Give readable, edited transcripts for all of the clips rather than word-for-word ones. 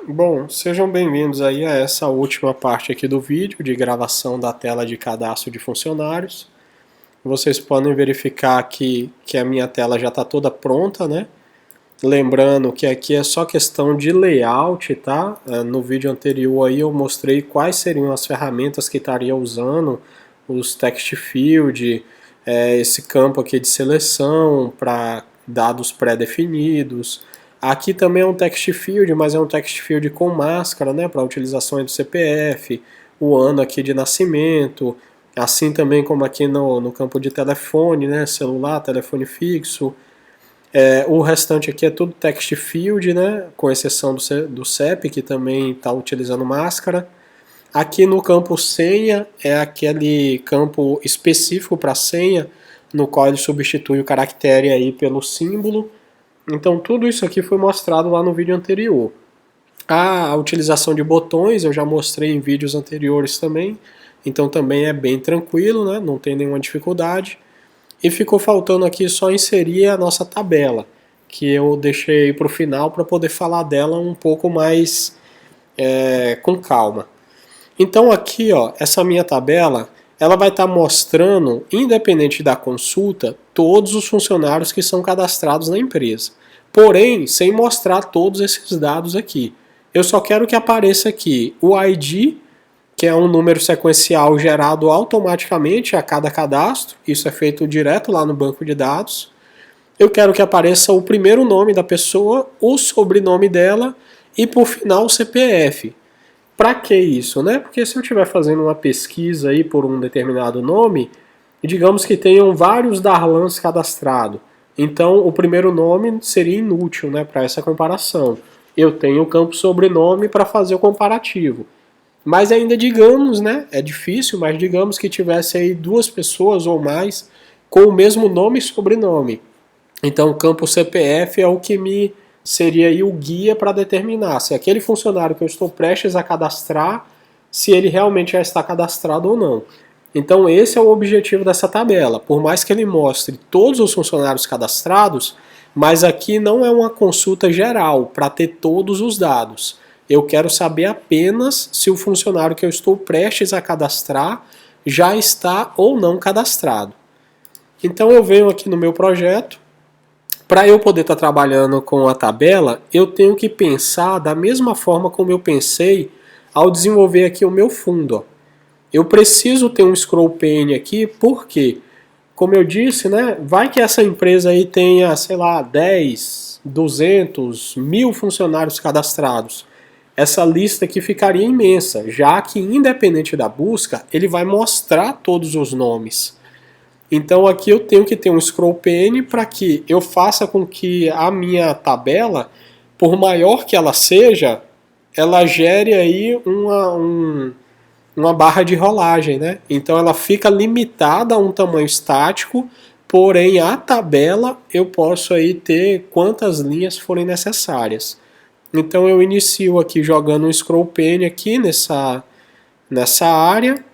Bom, sejam bem-vindos aí a essa última parte aqui do vídeo de gravação da tela de cadastro de funcionários. Vocês podem verificar aqui que a minha tela já está toda pronta, né? Lembrando que aqui é só questão de layout, tá? No vídeo anterior aí eu mostrei quais seriam as ferramentas que estaria usando, os text field, esse campo aqui de seleção para dados pré-definidos. Aqui também é um text field, mas é um text field com máscara, né, para utilização do CPF, o ano aqui de nascimento, assim também como aqui no campo de telefone, né, celular, telefone fixo. O restante aqui é tudo text field, né, com exceção do CEP, que também está utilizando máscara. Aqui no campo senha é aquele campo específico para senha, no qual ele substitui o caractere aí pelo símbolo. Então tudo isso aqui foi mostrado lá no vídeo anterior. A utilização de botões eu já mostrei em vídeos anteriores também, então também é bem tranquilo, né? Não tem nenhuma dificuldade. E ficou faltando aqui só inserir a nossa tabela, que eu deixei para o final para poder falar dela um pouco mais com calma. Então aqui, ó, essa minha tabela, ela vai estar mostrando, independente da consulta, todos os funcionários que são cadastrados na empresa. Porém, sem mostrar todos esses dados aqui. Eu só quero que apareça aqui o ID, que é um número sequencial gerado automaticamente a cada cadastro. Isso é feito direto lá no banco de dados. Eu quero que apareça o primeiro nome da pessoa, o sobrenome dela e, por final, o CPF. Para que isso, né? Porque se eu estiver fazendo uma pesquisa aí por um determinado nome, digamos que tenham vários Darlans cadastrados, então o primeiro nome seria inútil, né, para essa comparação. Eu tenho o campo sobrenome para fazer o comparativo. Mas ainda digamos, né, é difícil, mas digamos que tivesse aí duas pessoas ou mais com o mesmo nome e sobrenome. Então o campo CPF é o que me seria aí o guia para determinar se aquele funcionário que eu estou prestes a cadastrar, se ele realmente já está cadastrado ou não. Então esse é o objetivo dessa tabela. Por mais que ele mostre todos os funcionários cadastrados, mas aqui não é uma consulta geral para ter todos os dados. Eu quero saber apenas se o funcionário que eu estou prestes a cadastrar já está ou não cadastrado. Então eu venho aqui no meu projeto. Para eu poder estar trabalhando com a tabela, eu tenho que pensar da mesma forma como eu pensei ao desenvolver aqui o meu fundo. Ó. Eu preciso ter um scroll pane aqui, porque, como eu disse, né, vai que essa empresa aí tenha, sei lá, 10, 200, 1000 funcionários cadastrados. Essa lista aqui ficaria imensa, já que independente da busca, ele vai mostrar todos os nomes. Então aqui eu tenho que ter um scroll pane para que eu faça com que a minha tabela, por maior que ela seja, ela gere aí uma barra de rolagem, né? Então ela fica limitada a um tamanho estático, porém a tabela eu posso aí ter quantas linhas forem necessárias. Então eu inicio aqui jogando um scroll pane aqui nessa área.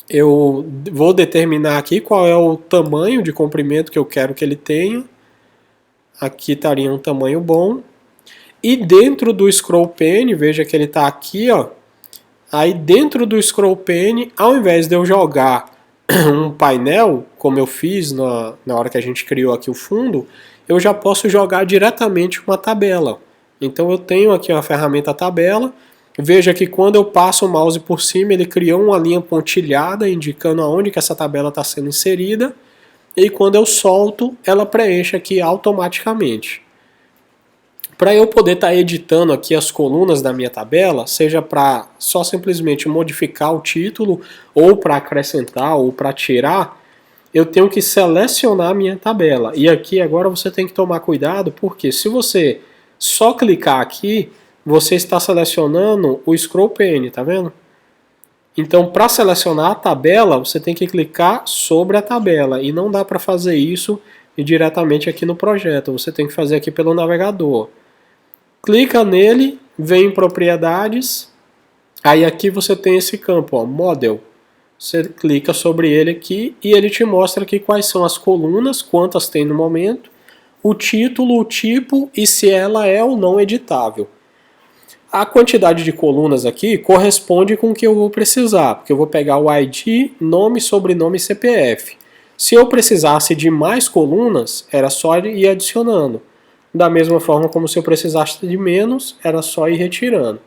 Eu vou determinar aqui qual é o tamanho de comprimento que eu quero que ele tenha. Aqui estaria um tamanho bom. E dentro do scroll pane, veja que ele está aqui, ó. Aí dentro do scroll pane, ao invés de eu jogar um painel, como eu fiz na hora que a gente criou aqui o fundo, eu já posso jogar diretamente uma tabela. Então eu tenho aqui a ferramenta tabela. Veja que quando eu passo o mouse por cima, ele criou uma linha pontilhada indicando aonde que essa tabela está sendo inserida. E quando eu solto, ela preenche aqui automaticamente. Para eu poder estar editando aqui as colunas da minha tabela, seja para só simplesmente modificar o título, ou para acrescentar, ou para tirar, eu tenho que selecionar a minha tabela. E aqui agora você tem que tomar cuidado, porque se você só clicar aqui, você está selecionando o scroll pane, tá vendo? Então, para selecionar a tabela, você tem que clicar sobre a tabela, e não dá para fazer isso diretamente aqui no projeto, você tem que fazer aqui pelo navegador. Clica nele, vem em propriedades, aí aqui você tem esse campo, ó, Model. Você clica sobre ele aqui e ele te mostra aqui quais são as colunas, quantas tem no momento, o título, o tipo e se ela é ou não editável. A quantidade de colunas aqui corresponde com o que eu vou precisar, porque eu vou pegar o ID, nome, sobrenome e CPF. Se eu precisasse de mais colunas, era só ir adicionando. Da mesma forma como se eu precisasse de menos, era só ir retirando.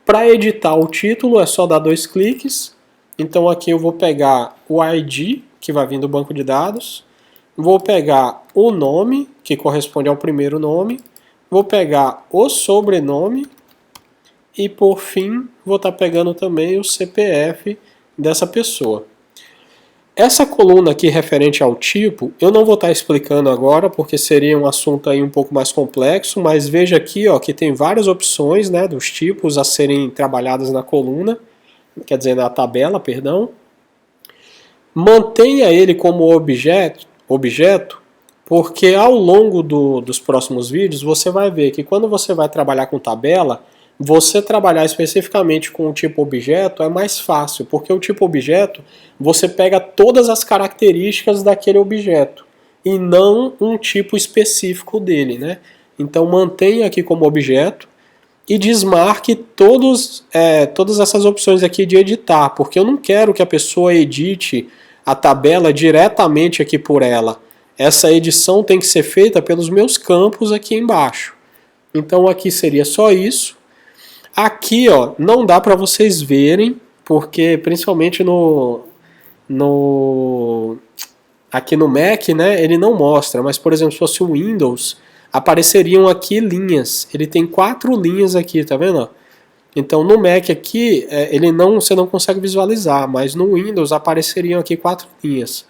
Para editar o título é só dar 2 cliques. Então aqui eu vou pegar o ID, que vai vir do banco de dados. Vou pegar o nome, que corresponde ao primeiro nome. Vou pegar o sobrenome. E por fim, vou estar pegando também o CPF dessa pessoa. Essa coluna aqui referente ao tipo, eu não vou estar explicando agora, porque seria um assunto aí um pouco mais complexo, mas veja aqui ó, que tem várias opções, né, dos tipos a serem trabalhadas na coluna, quer dizer, na tabela, perdão. Mantenha ele como objeto, porque ao longo dos próximos vídeos você vai ver que quando você vai trabalhar com tabela, você trabalhar especificamente com o tipo objeto é mais fácil, porque o tipo objeto você pega todas as características daquele objeto e não um tipo específico dele, né? Então mantenha aqui como objeto e desmarque todas essas opções aqui de editar, porque eu não quero que a pessoa edite a tabela diretamente aqui por ela. Essa edição tem que ser feita pelos meus campos aqui embaixo. Então aqui seria só isso. Aqui, ó, não dá para vocês verem, porque principalmente aqui no Mac, né, ele não mostra, mas por exemplo, se fosse o Windows, apareceriam aqui linhas. Ele tem 4 linhas aqui, tá vendo? Então no Mac aqui, você não consegue visualizar, mas no Windows apareceriam aqui 4 linhas.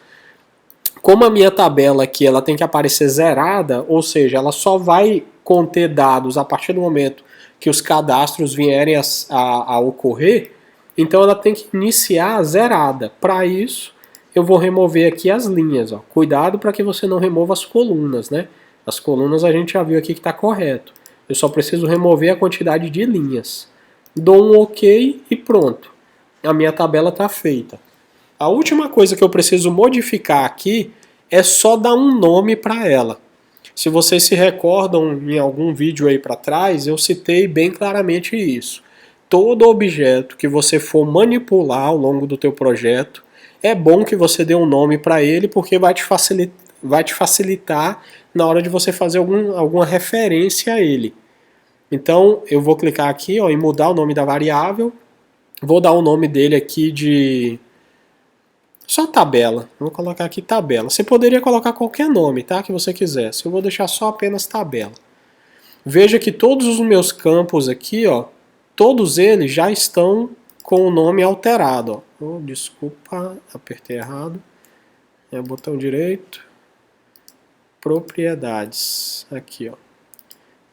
Como a minha tabela aqui ela tem que aparecer zerada, ou seja, ela só vai conter dados a partir do momento que os cadastros vierem a ocorrer, então ela tem que iniciar zerada. Para isso, eu vou remover aqui as linhas. Ó. Cuidado para que você não remova as colunas, né? As colunas a gente já viu aqui que está correto. Eu só preciso remover a quantidade de linhas. Dou um OK e pronto. A minha tabela está feita. A última coisa que eu preciso modificar aqui é só dar um nome para ela. Se vocês se recordam em algum vídeo aí para trás, eu citei bem claramente isso. Todo objeto que você for manipular ao longo do teu projeto, é bom que você dê um nome para ele, porque vai te facilitar na hora de você fazer alguma referência a ele. Então eu vou clicar aqui ó, em mudar o nome da variável, vou dar o nome dele aqui de... só tabela, vou colocar aqui tabela. Você poderia colocar qualquer nome, tá? Que você quisesse. Eu vou deixar só apenas tabela. Veja que todos os meus campos aqui, ó, todos eles já estão com o nome alterado. Ó. Oh, desculpa, apertei errado. É o botão direito. Propriedades. Aqui, ó.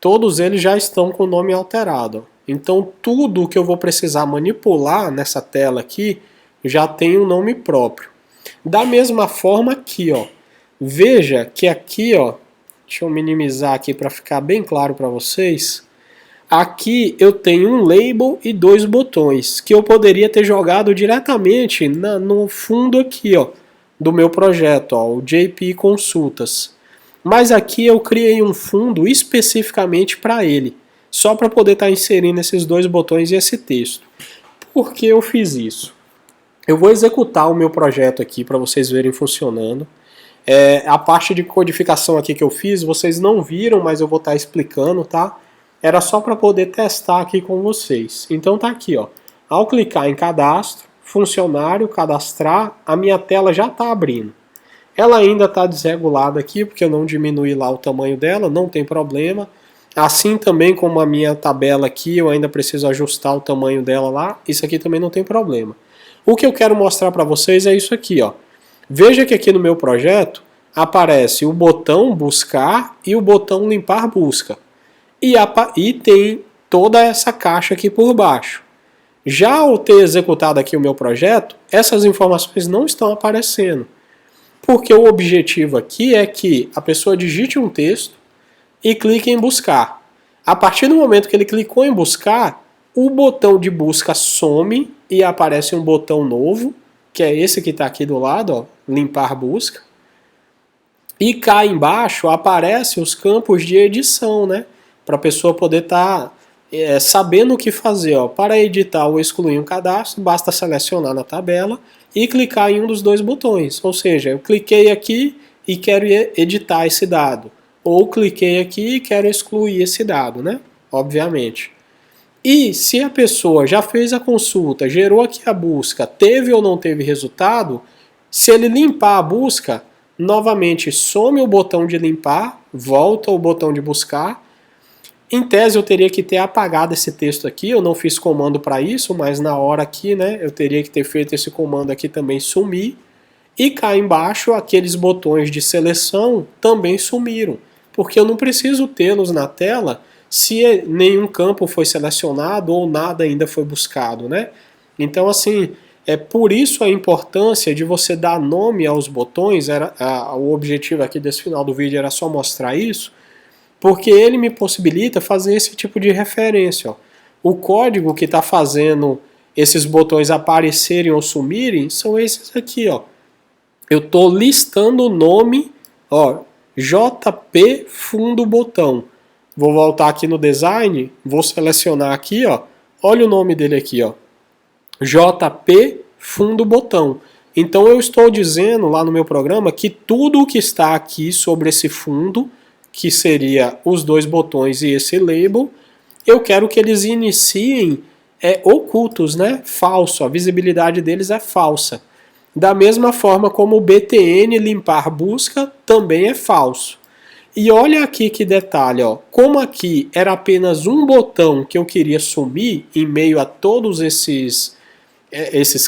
Todos eles já estão com o nome alterado. Ó. Então tudo que eu vou precisar manipular nessa tela aqui já tem um nome próprio. Da mesma forma aqui, ó. Veja que aqui, ó, deixa eu minimizar aqui para ficar bem claro para vocês. Aqui eu tenho um label e 2 botões que eu poderia ter jogado diretamente no fundo aqui, ó, do meu projeto, ó, o JP Consultas. Mas aqui eu criei um fundo especificamente para ele, só para poder estar inserindo esses 2 botões e esse texto. Por que eu fiz isso? Eu vou executar o meu projeto aqui para vocês verem funcionando. A parte de codificação aqui que eu fiz, vocês não viram, mas eu vou estar explicando, tá? Era só para poder testar aqui com vocês. Então tá aqui, ó. Ao clicar em cadastro, funcionário, cadastrar, a minha tela já está abrindo. Ela ainda está desregulada aqui, porque eu não diminui lá o tamanho dela, não tem problema. Assim também como a minha tabela aqui, eu ainda preciso ajustar o tamanho dela lá, isso aqui também não tem problema. O que eu quero mostrar para vocês é isso aqui, ó. Veja que aqui no meu projeto aparece o botão buscar e o botão limpar busca. E tem toda essa caixa aqui por baixo. Já ao ter executado aqui o meu projeto, essas informações não estão aparecendo. Porque o objetivo aqui é que a pessoa digite um texto e clique em buscar. A partir do momento que ele clicou em buscar, o botão de busca some e aparece um botão novo, que é esse que está aqui do lado, ó, limpar busca. E cá embaixo aparecem os campos de edição, né? Para a pessoa poder estar sabendo o que fazer. Ó, para editar ou excluir um cadastro, basta selecionar na tabela e clicar em um dos dois botões. Ou seja, eu cliquei aqui e quero editar esse dado. Ou cliquei aqui e quero excluir esse dado, né? Obviamente. E se a pessoa já fez a consulta, gerou aqui a busca, teve ou não teve resultado, se ele limpar a busca, novamente some o botão de limpar, volta o botão de buscar. Em tese eu teria que ter apagado esse texto aqui, eu não fiz comando para isso, mas na hora aqui, né, eu teria que ter feito esse comando aqui também sumir. E cá embaixo aqueles botões de seleção também sumiram, porque eu não preciso tê-los na tela se nenhum campo foi selecionado ou nada ainda foi buscado, né? Então assim, é por isso a importância de você dar nome aos botões. O objetivo aqui desse final do vídeo era só mostrar isso, porque ele me possibilita fazer esse tipo de referência. Ó. O código que está fazendo esses botões aparecerem ou sumirem são esses aqui, ó. Eu estou listando o nome, ó, JP fundo botão. Vou voltar aqui no design, vou selecionar aqui, ó. Olha o nome dele aqui, ó. JP fundo botão. Então eu estou dizendo lá no meu programa que tudo o que está aqui sobre esse fundo, que seria os dois botões e esse label, eu quero que eles iniciem ocultos, né? Falso, a visibilidade deles é falsa. Da mesma forma como o BTN limpar busca também é falso. E olha aqui que detalhe, ó. Como aqui era apenas um botão que eu queria sumir em meio a todos esses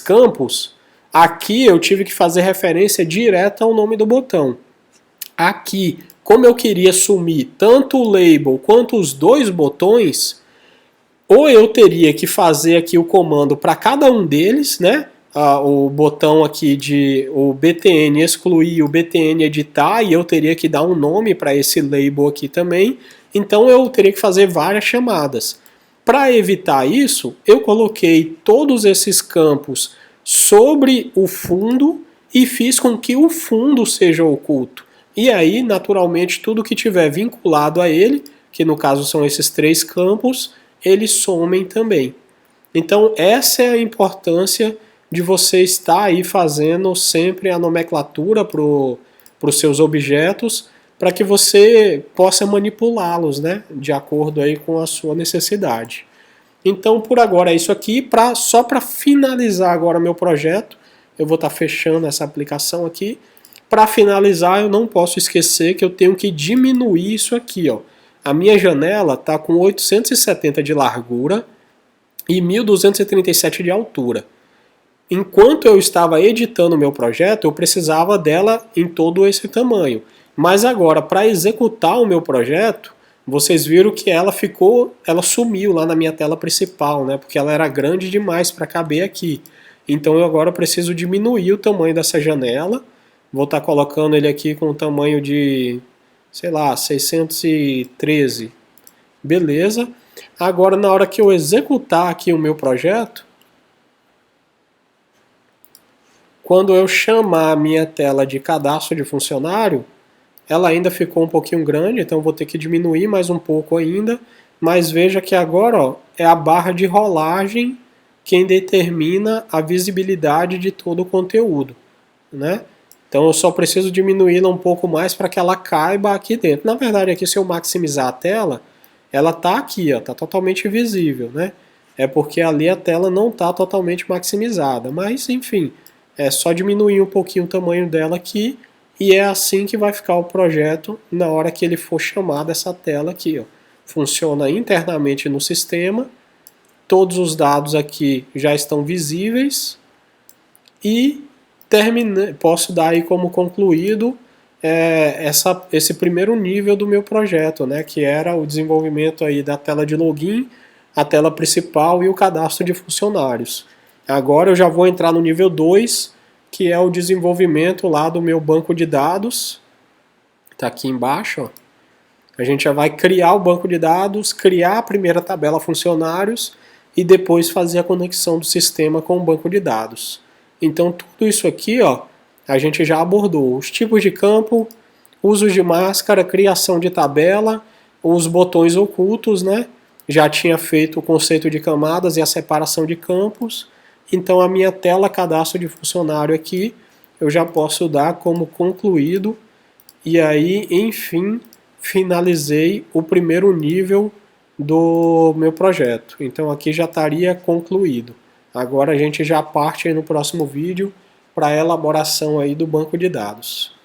campos, aqui eu tive que fazer referência direta ao nome do botão. Aqui, como eu queria sumir tanto o label quanto os dois botões, ou eu teria que fazer aqui o comando para cada um deles, né? O botão aqui de o BTN excluir, o BTN editar, e eu teria que dar um nome para esse label aqui também. Então eu teria que fazer várias chamadas. Para evitar isso, eu coloquei todos esses campos sobre o fundo e fiz com que o fundo seja oculto. E aí, naturalmente, tudo que tiver vinculado a ele, que no caso são esses três campos, eles somem também. Então essa é a importância de você estar aí fazendo sempre a nomenclatura para os seus objetos, para que você possa manipulá-los, né, de acordo aí com a sua necessidade. Então por agora é isso aqui. Só para finalizar agora meu projeto, eu vou estar fechando essa aplicação aqui. Para finalizar, eu não posso esquecer que eu tenho que diminuir isso aqui, ó. A minha janela está com 870 de largura e 1237 de altura. Enquanto eu estava editando o meu projeto, eu precisava dela em todo esse tamanho. Mas agora, para executar o meu projeto, vocês viram que ela sumiu lá na minha tela principal, né? Porque ela era grande demais para caber aqui. Então eu agora preciso diminuir o tamanho dessa janela. Vou estar colocando ele aqui com o tamanho de, sei lá, 613. Beleza. Agora, na hora que eu executar aqui o meu projeto, quando eu chamar a minha tela de cadastro de funcionário, ela ainda ficou um pouquinho grande, então eu vou ter que diminuir mais um pouco ainda. Mas veja que agora, ó, é a barra de rolagem quem determina a visibilidade de todo o conteúdo, né? Então eu só preciso diminuí-la um pouco mais para que ela caiba aqui dentro. Na verdade, aqui se eu maximizar a tela, ela está aqui, está totalmente visível, né? É porque ali a tela não está totalmente maximizada, mas enfim, é só diminuir um pouquinho o tamanho dela aqui e é assim que vai ficar o projeto na hora que ele for chamar dessa tela aqui, ó. Funciona internamente no sistema, todos os dados aqui já estão visíveis e posso dar aí como concluído esse primeiro nível do meu projeto, né, que era o desenvolvimento aí da tela de login, a tela principal e o cadastro de funcionários. Agora eu já vou entrar no nível 2, que é o desenvolvimento lá do meu banco de dados. Está aqui embaixo, ó. A gente já vai criar o banco de dados, criar a primeira tabela funcionários e depois fazer a conexão do sistema com o banco de dados. Então tudo isso aqui, ó, a gente já abordou. Os tipos de campo, usos de máscara, criação de tabela, os botões ocultos, né? já tinha feito o conceito de camadas e a separação de campos, então a minha tela cadastro de funcionário aqui eu já posso dar como concluído, e aí, enfim, finalizei o primeiro nível do meu projeto. Então aqui já estaria concluído. Agora a gente já parte aí no próximo vídeo para a elaboração aí do banco de dados.